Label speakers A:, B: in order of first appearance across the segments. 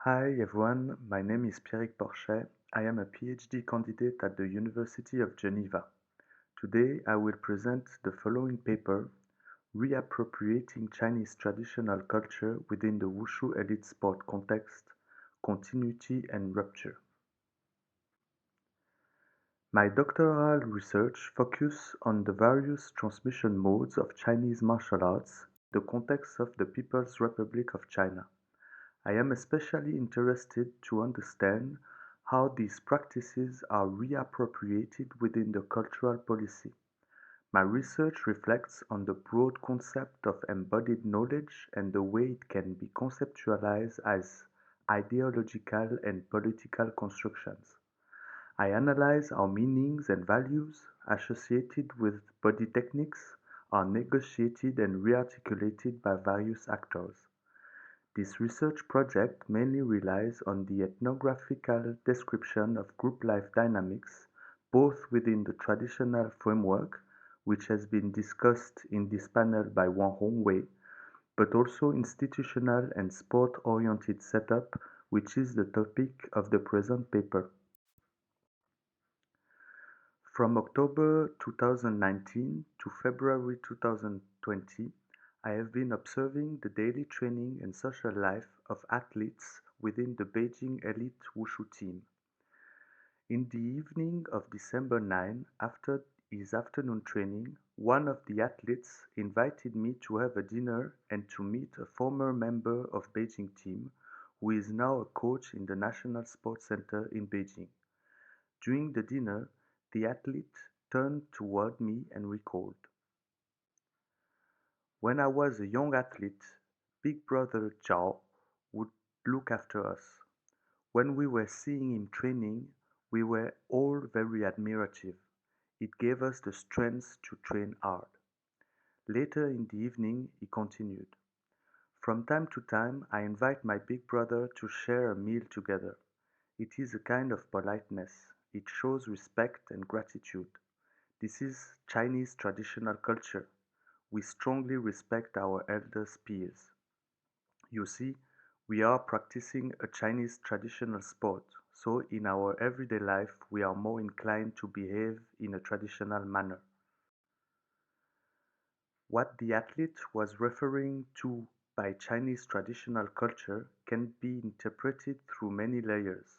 A: Hi everyone, my name is Pierrick Porchet. I am a PhD candidate at the University of Geneva. Today I will present the following paper, Reappropriating Chinese Traditional Culture Within the Wushu Elite Sport Context, Continuity and Rupture. My doctoral research focuses on the various transmission modes of Chinese martial arts in the context of the People's Republic of China. I am especially interested to understand how these practices are reappropriated within the cultural policy. My research reflects on the broad concept of embodied knowledge and the way it can be conceptualized as ideological and political constructions. I analyze how meanings and values associated with body techniques are negotiated and rearticulated by various actors. This research project mainly relies on the ethnographical description of group life dynamics, both within the traditional framework, which has been discussed in this panel by Wang Hongwei, but also institutional and sport-oriented setup, which is the topic of the present paper. From October 2019 to February 2020, I have been observing the daily training and social life of athletes within the Beijing elite Wushu team. In the evening of December 9, after his afternoon training, one of the athletes invited me to have a dinner and to meet a former member of Beijing team who is now a coach in the National Sports Center in Beijing. During the dinner, the athlete turned toward me and recalled, "When I was a young athlete, Big Brother Zhao would look after us. When we were seeing him training, we were all very admirative. It gave us the strength to train hard." Later in the evening, he continued, "From time to time, I invite my big brother to share a meal together. It is a kind of politeness. It shows respect and gratitude. This is Chinese traditional culture. We strongly respect our elders' peers. You see, we are practicing a Chinese traditional sport, so in our everyday life we are more inclined to behave in a traditional manner." What the athlete was referring to by Chinese traditional culture can be interpreted through many layers.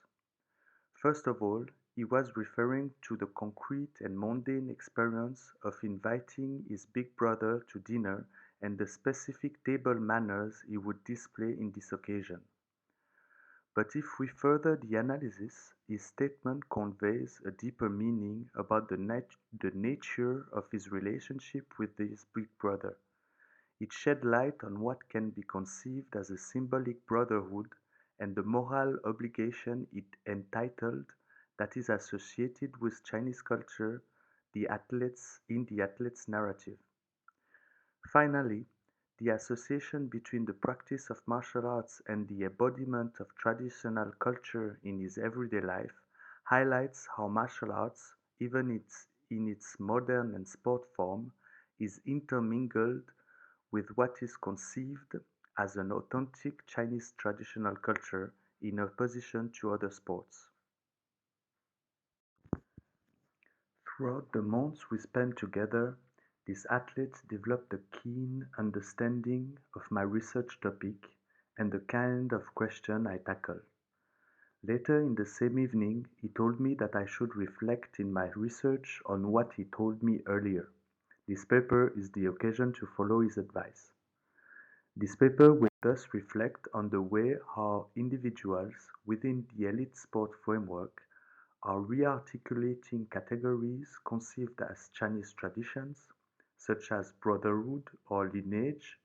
A: First of all, he was referring to the concrete and mundane experience of inviting his big brother to dinner and the specific table manners he would display in this occasion. But if we further the analysis, his statement conveys a deeper meaning about the nature of his relationship with his big brother. It shed light on what can be conceived as a symbolic brotherhood and the moral obligation it entitled that is associated with Chinese culture in the athlete's narrative. Finally, the association between the practice of martial arts and the embodiment of traditional culture in his everyday life highlights how martial arts, even in its modern and sport form, is intermingled with what is conceived as an authentic Chinese traditional culture in opposition to other sports. Throughout the months we spent together, these athletes developed a keen understanding of my research topic and the kind of question I tackle. Later in the same evening, he told me that I should reflect in my research on what he told me earlier. This paper is the occasion to follow his advice. This paper will thus reflect on the way how individuals within the elite sport framework are rearticulating categories conceived as Chinese traditions, such as Brotherhood or lineage,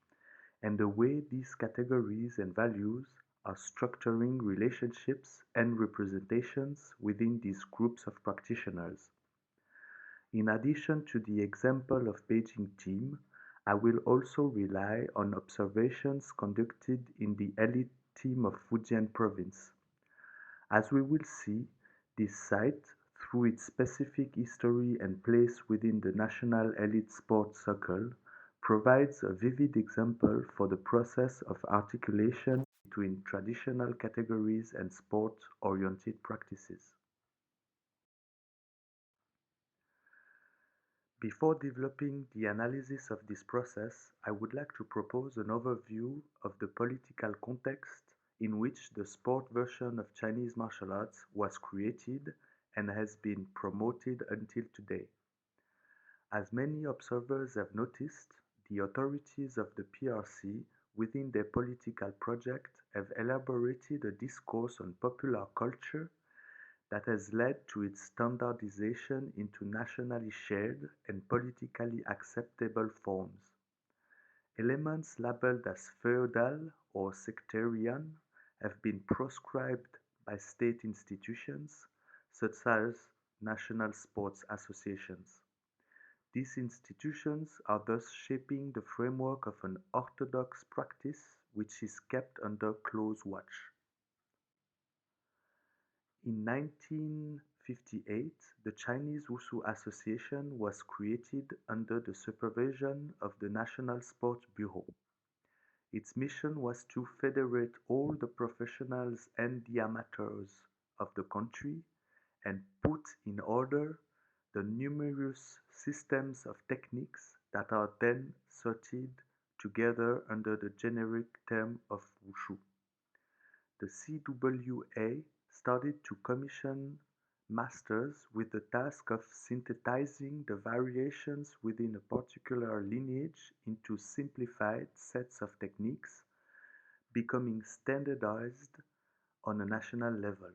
A: and the way these categories and values are structuring relationships and representations within these groups of practitioners. In addition to the example of Beijing team, I will also rely on observations conducted in the elite team of Fujian province. As we will see, this site, through its specific history and place within the national elite sports circle, provides a vivid example for the process of articulation between traditional categories and sport-oriented practices. Before developing the analysis of this process, I would like to propose an overview of the political context in which the sport version of Chinese martial arts was created and has been promoted until today. As many observers have noticed, the authorities of the PRC within their political project have elaborated a discourse on popular culture that has led to its standardization into nationally shared and politically acceptable forms. Elements labeled as feudal or sectarian have been proscribed by state institutions, such as national sports associations. These institutions are thus shaping the framework of an orthodox practice which is kept under close watch. In 1958, the Chinese Wushu Association was created under the supervision of the National Sport Bureau. Its mission was to federate all the professionals and the amateurs of the country and put in order the numerous systems of techniques that are then sorted together under the generic term of Wushu. The CWA started to commission masters with the task of synthesizing the variations within a particular lineage into simplified sets of techniques, becoming standardized on a national level.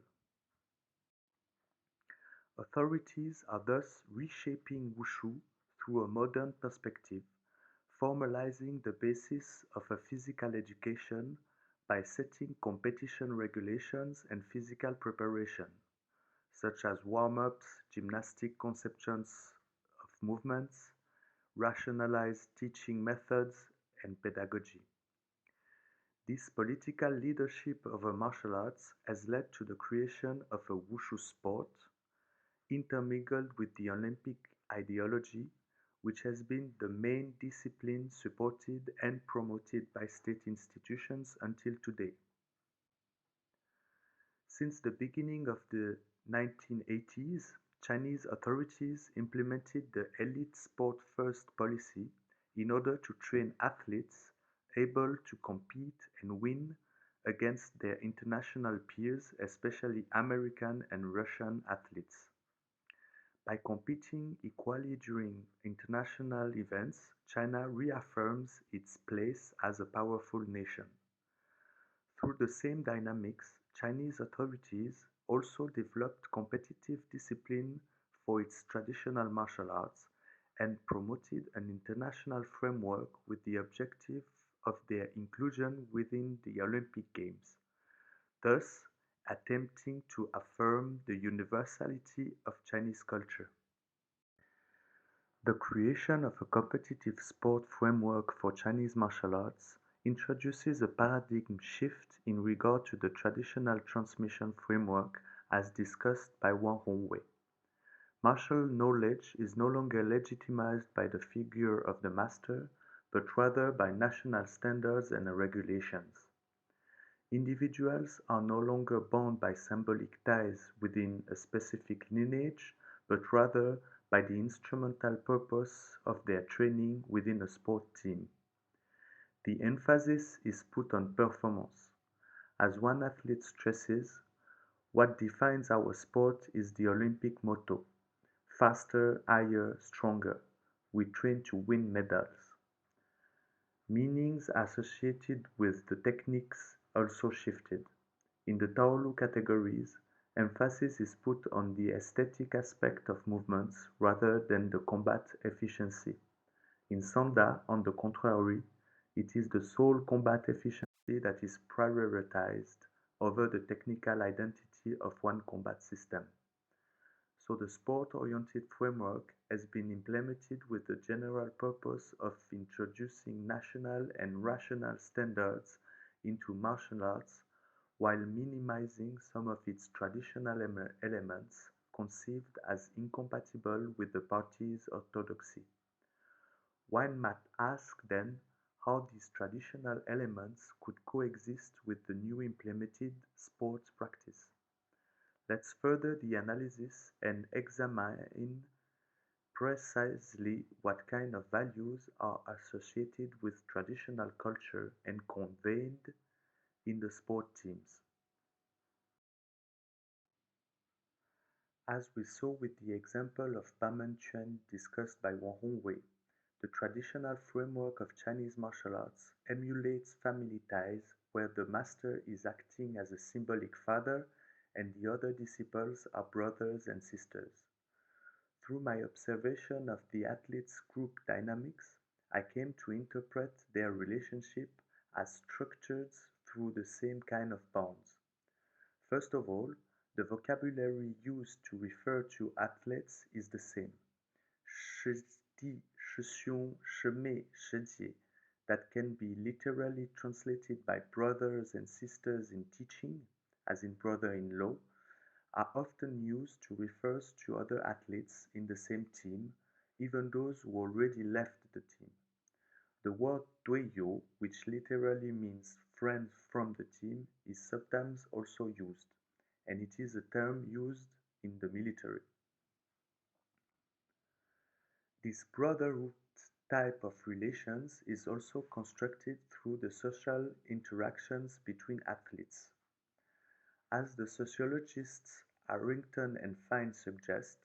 A: Authorities are thus reshaping Wushu through a modern perspective, formalizing the basis of a physical education by setting competition regulations and physical preparation, such as warm-ups, gymnastic conceptions of movements, rationalized teaching methods, and pedagogy. This political leadership over martial arts has led to the creation of a Wushu sport, intermingled with the Olympic ideology, which has been the main discipline supported and promoted by state institutions until today. Since the beginning of the 1980s, Chinese authorities implemented the elite sport first policy in order to train athletes able to compete and win against their international peers, especially American and Russian athletes. By competing equally during international events, China reaffirms its place as a powerful nation. Through the same dynamics, Chinese authorities also developed competitive discipline for its traditional martial arts and promoted an international framework with the objective of their inclusion within the Olympic Games, thus attempting to affirm the universality of Chinese culture. The creation of a competitive sport framework for Chinese martial arts introduces a paradigm shift in regard to the traditional transmission framework as discussed by Wang Hongwei. Martial knowledge is no longer legitimized by the figure of the master, but rather by national standards and regulations. Individuals are no longer bound by symbolic ties within a specific lineage, but rather by the instrumental purpose of their training within a sport team. The emphasis is put on performance. As one athlete stresses, what defines our sport is the Olympic motto: faster, higher, stronger. We train to win medals. Meanings associated with the techniques also shifted. In the Taolu categories, emphasis is put on the aesthetic aspect of movements rather than the combat efficiency. In Sanda, on the contrary, it is the sole combat efficiency that is prioritized over the technical identity of one combat system. So the sport-oriented framework has been implemented with the general purpose of introducing national and rational standards into martial arts while minimizing some of its traditional elements conceived as incompatible with the party's orthodoxy. One might ask then, how these traditional elements could coexist with the new implemented sports practice. Let's further the analysis and examine precisely what kind of values are associated with traditional culture and conveyed in the sport teams. As we saw with the example of Bamanchuan discussed by Wang Hongwei, the traditional framework of Chinese martial arts emulates family ties where the master is acting as a symbolic father and the other disciples are brothers and sisters. Through my observation of the athletes' group dynamics, I came to interpret their relationship as structured through the same kind of bonds. First of all, the vocabulary used to refer to athletes is the same. 师弟, 师兄, 师妹, 师姐, that can be literally translated by brothers and sisters in teaching, as in brother-in-law, are often used to refer to other athletes in the same team, even those who already left the team. The word "dueyo", which literally means friend from the team, is sometimes also used, and it is a term used in the military. This brotherhood type of relations is also constructed through the social interactions between athletes. As the sociologists Arrington and Fine suggest,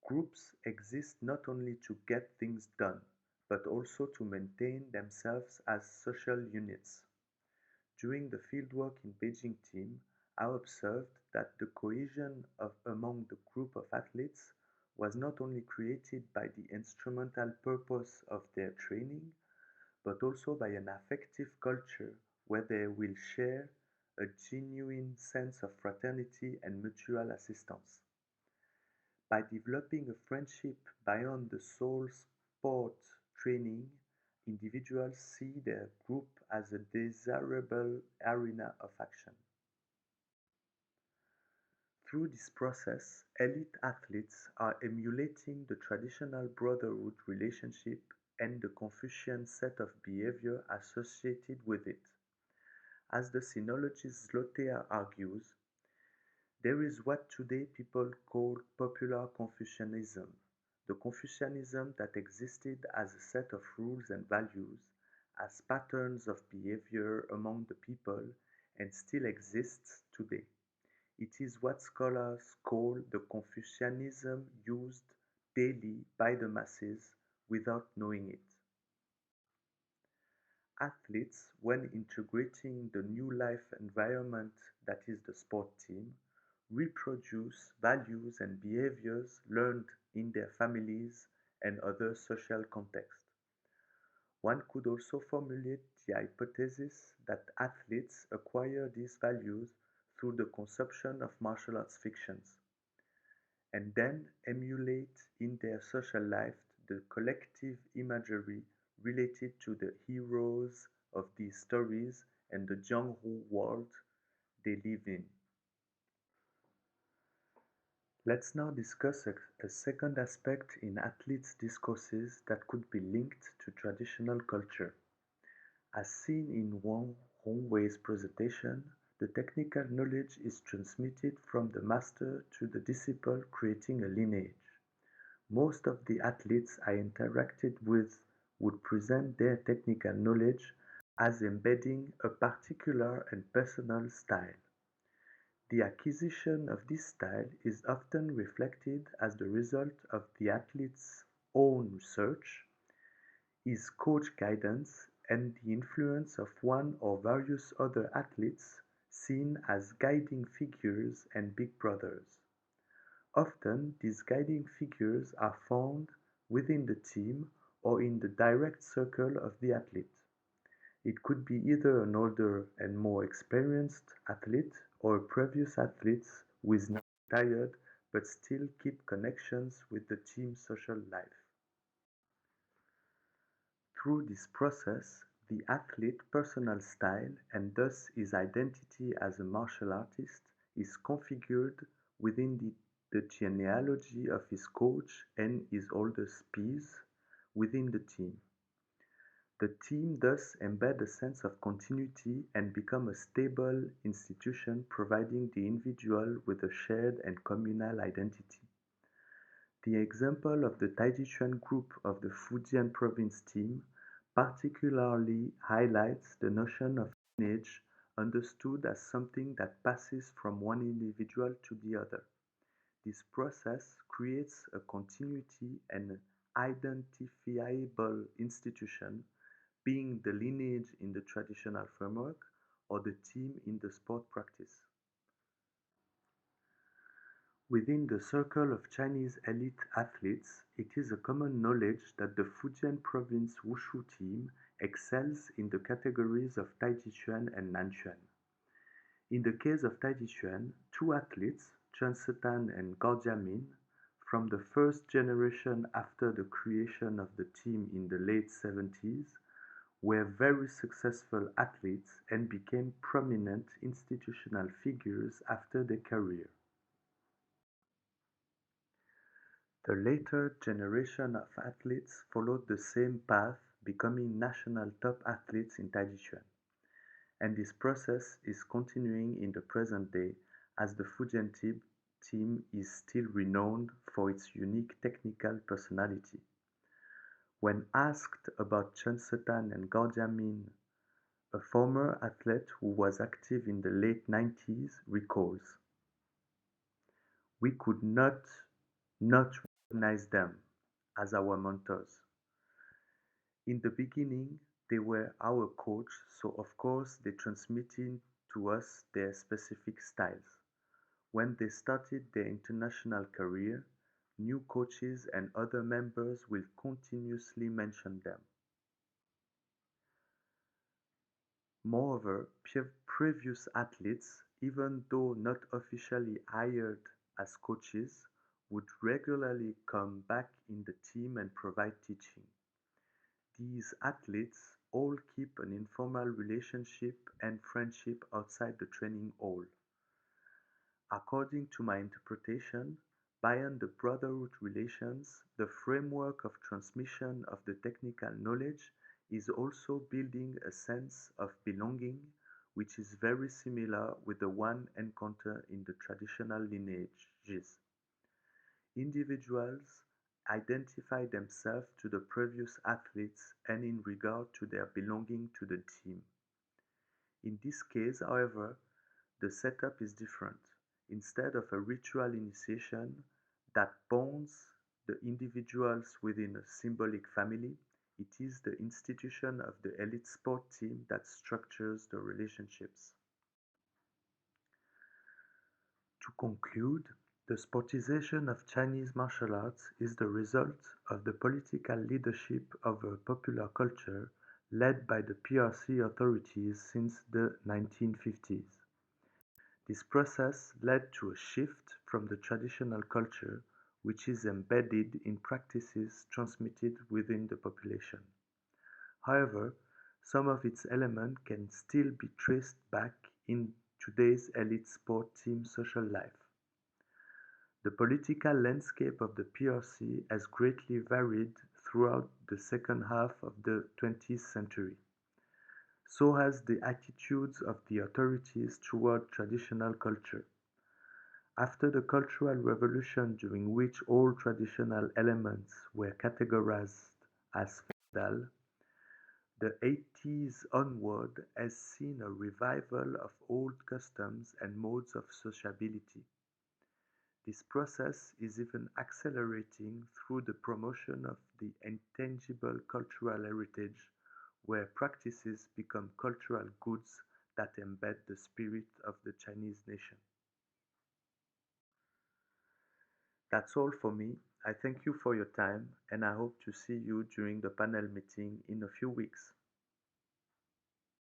A: groups exist not only to get things done, but also to maintain themselves as social units. During the fieldwork in Beijing team, I observed that the cohesion among the group of athletes was not only created by the instrumental purpose of their training, but also by an affective culture where they will share a genuine sense of fraternity and mutual assistance. By developing a friendship beyond the sole sport training, individuals see their group as a desirable arena of action. Through this process, elite athletes are emulating the traditional brotherhood relationship and the Confucian set of behavior associated with it. As the sinologist Zlotea argues, there is what today people call popular Confucianism, the Confucianism that existed as a set of rules and values, as patterns of behavior among the people, and still exists today. It is what scholars call the Confucianism used daily by the masses without knowing it. Athletes, when integrating the new life environment that is the sport team, reproduce values and behaviors learned in their families and other social contexts. One could also formulate the hypothesis that athletes acquire these values through the consumption of martial arts fictions, and then emulate in their social life the collective imagery related to the heroes of these stories and the Jianghu world they live in. Let's now discuss a second aspect in athletes' discourses that could be linked to traditional culture. As seen in Wang Hongwei's presentation, the technical knowledge is transmitted from the master to the disciple, creating a lineage. Most of the athletes I interacted with would present their technical knowledge as embedding a particular and personal style. The acquisition of this style is often reflected as the result of the athlete's own research, his coach guidance, and the influence of one or various other athletes seen as guiding figures and big brothers. Often these guiding figures are found within the team or in the direct circle of the athlete. It could be either an older and more experienced athlete or a previous athlete who is now retired but still keep connections with the team's social life. Through this process, the athlete's personal style and thus his identity as a martial artist is configured within the genealogy of his coach and his oldest peers within the team. The team thus embed a sense of continuity and become a stable institution providing the individual with a shared and communal identity. The example of the Taijiquan group of the Fujian province team particularly highlights the notion of lineage understood as something that passes from one individual to the other. This process creates a continuity and identifiable institution, being the lineage in the traditional framework or the team in the sport practice. Within the circle of Chinese elite athletes, it is a common knowledge that the Fujian province Wushu team excels in the categories of Taijiquan and Nanquan. In the case of Taijiquan, two athletes, Chen Setan and Gao Jiamin, from the first generation after the creation of the team in the late 70s, were very successful athletes and became prominent institutional figures after their career. The later generation of athletes followed the same path, becoming national top athletes in Taijiquan, and this process is continuing in the present day as the Fujian team is still renowned for its unique technical personality. When asked about Chen Setan and Gao Jiamin, a former athlete who was active in the late 90s recalls, "We could not recognize them as our mentors. In the beginning, they were our coach, so of course they transmitted to us their specific styles. When they started their international career, new coaches and other members will continuously mention them. Moreover, previous athletes, even though not officially hired as coaches, would regularly come back in the team and provide teaching. These athletes all keep an informal relationship and friendship outside the training hall. According to my interpretation, beyond the brotherhood relations, the framework of transmission of the technical knowledge is also building a sense of belonging, which is very similar with the one encountered in the traditional lineages. Individuals identify themselves to the previous athletes and in regard to their belonging to the team. In this case, however, the setup is different. Instead of a ritual initiation that bonds the individuals within a symbolic family, it is the institution of the elite sport team that structures the relationships. To conclude, the sportization of Chinese martial arts is the result of the political leadership of a popular culture led by the PRC authorities since the 1950s. This process led to a shift from the traditional culture, which is embedded in practices transmitted within the population. However, some of its elements can still be traced back in today's elite sport team social life. The political landscape of the PRC has greatly varied throughout the second half of the 20th century. So has the attitudes of the authorities toward traditional culture. After the Cultural Revolution, during which all traditional elements were categorized as feudal, the 80s onward has seen a revival of old customs and modes of sociability. This process is even accelerating through the promotion of the intangible cultural heritage, where practices become cultural goods that embed the spirit of the Chinese nation. That's all for me. I thank you for your time and I hope to see you during the panel meeting in a few weeks.